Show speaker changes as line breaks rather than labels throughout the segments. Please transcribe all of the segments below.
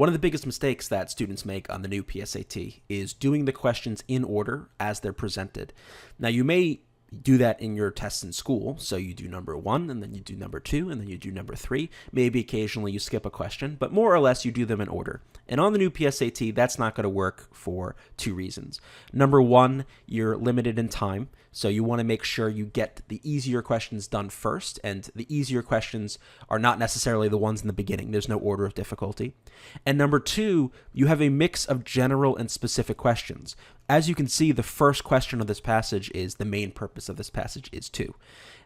One of the biggest mistakes that students make on the new PSAT is doing the questions in order as they're presented. Now, you may do that in your tests in school. So you do number 1, and then you do number 2, and then you do number 3. Maybe occasionally you skip a question, but more or less you do them in order. And on the new PSAT, that's not going to work for 2 reasons. Number 1, you're limited in time. So you want to make sure you get the easier questions done first, and the easier questions are not necessarily the ones in the beginning. There's no order of difficulty. And number 2, you have a mix of general and specific questions. As you can see, the first question of this passage is the main purpose of this passage is to.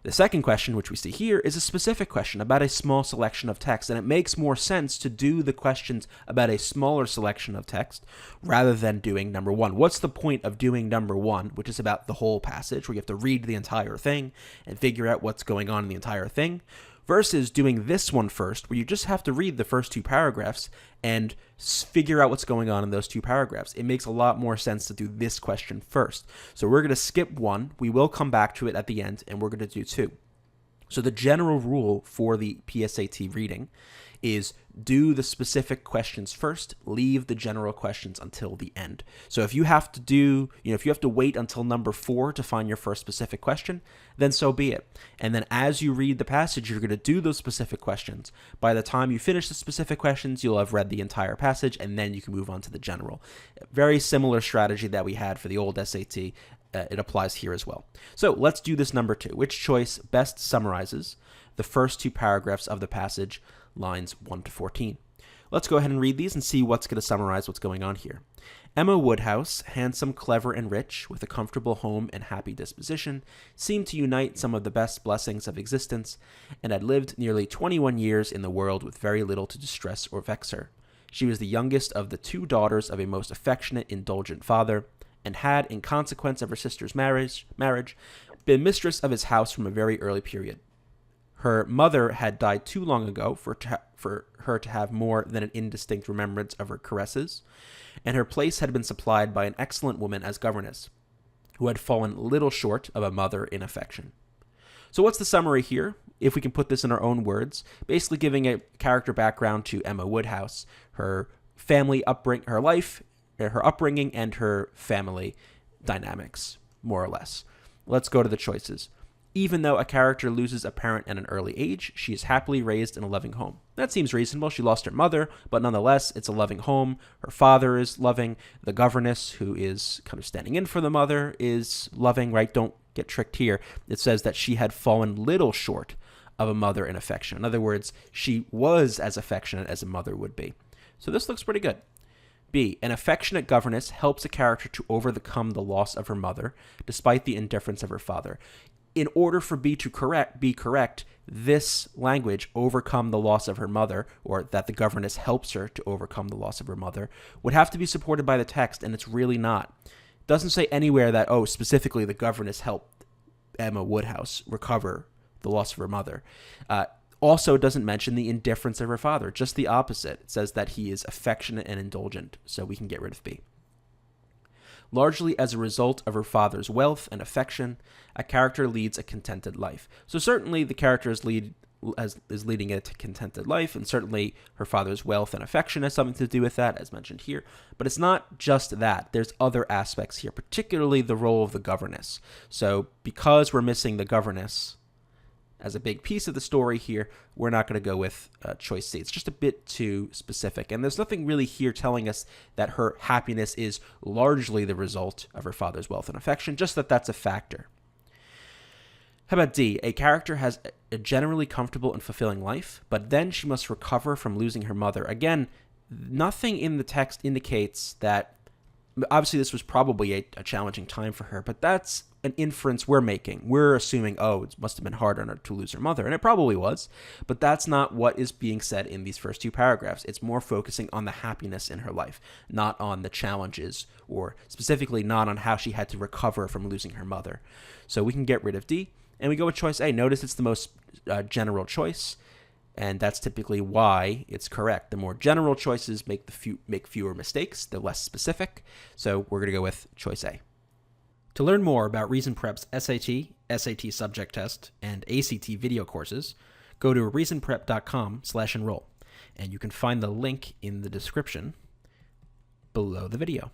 The second question, which we see here, is a specific question about a small selection of text, and it makes more sense to do the questions about a smaller selection of text rather than doing number 1. What's the point of doing number 1, which is about the whole passage, where you have to read the entire thing and figure out what's going on in the entire thing, versus doing this one first, where you just have to read the first 2 paragraphs and figure out what's going on in those 2 paragraphs. It makes a lot more sense to do this question first. So we're going to skip 1. We will come back to it at the end, and we're going to do 2. So the general rule for the PSAT reading is do the specific questions first, leave the general questions until the end. So if you have to if you have to wait until number 4 to find your first specific question, then so be it. And then as you read the passage, you're going to do those specific questions. By the time you finish the specific questions, you'll have read the entire passage, and then you can move on to the general. Very similar strategy that we had for the old SAT. It applies here as well. So let's do this number 2. Which choice best summarizes the first 2 paragraphs of the passage, lines 1 to 14? Let's go ahead and read these and see what's going to summarize what's going on here. Emma Woodhouse, handsome, clever, and rich, with a comfortable home and happy disposition, seemed to unite some of the best blessings of existence, and had lived nearly 21 years in the world with very little to distress or vex her. She was the youngest of the 2 daughters of a most affectionate, indulgent father, and had, in consequence of her sister's marriage, been mistress of his house from a very early period. Her mother had died too long ago for her to have more than an indistinct remembrance of her caresses, and her place had been supplied by an excellent woman as governess, who had fallen little short of a mother in affection. So what's the summary here? If we can put this in our own words, basically giving a character background to Emma Woodhouse, her family upbringing, her life, her upbringing, and her family dynamics, more or less. Let's go to the choices. Even though a character loses a parent at an early age, she is happily raised in a loving home. That seems reasonable. She lost her mother, but nonetheless, it's a loving home. Her father is loving. The governess, who is kind of standing in for the mother, is loving, right? Don't get tricked here. It says that she had fallen little short of a mother in affection. In other words, she was as affectionate as a mother would be. So this looks pretty good. B, an affectionate governess helps a character to overcome the loss of her mother, despite the indifference of her father. In order for B to be correct, this language, overcome the loss of her mother, or that the governess helps her to overcome the loss of her mother, would have to be supported by the text, and it's really not. It doesn't say anywhere that, specifically the governess helped Emma Woodhouse recover the loss of her mother. Also, it doesn't mention the indifference of her father, just the opposite. It says that he is affectionate and indulgent, so we can get rid of B. Largely as a result of her father's wealth and affection, a character leads a contented life. So certainly the character is leading a contented life, and certainly her father's wealth and affection has something to do with that, as mentioned here. But it's not just that. There's other aspects here, particularly the role of the governess. So because we're missing the governess as a big piece of the story here, we're not going to go with choice C. It's just a bit too specific. And there's nothing really here telling us that her happiness is largely the result of her father's wealth and affection, just that that's a factor. How about D? A character has a generally comfortable and fulfilling life, but then she must recover from losing her mother. Again, nothing in the text indicates that. Obviously, this was probably a challenging time for her, but that's an inference we're making. We're assuming, it must have been hard on her to lose her mother, and it probably was, but that's not what is being said in these first 2 paragraphs. It's more focusing on the happiness in her life, not on the challenges, or specifically not on how she had to recover from losing her mother. So we can get rid of D, and we go with choice A. Notice it's the most general choice, and that's typically why it's correct. The more general choices make fewer mistakes. They're less specific. So we're going to go with choice A. To learn more about Reason Prep's SAT, SAT subject test, and ACT video courses, go to reasonprep.com/enroll. And you can find the link in the description below the video.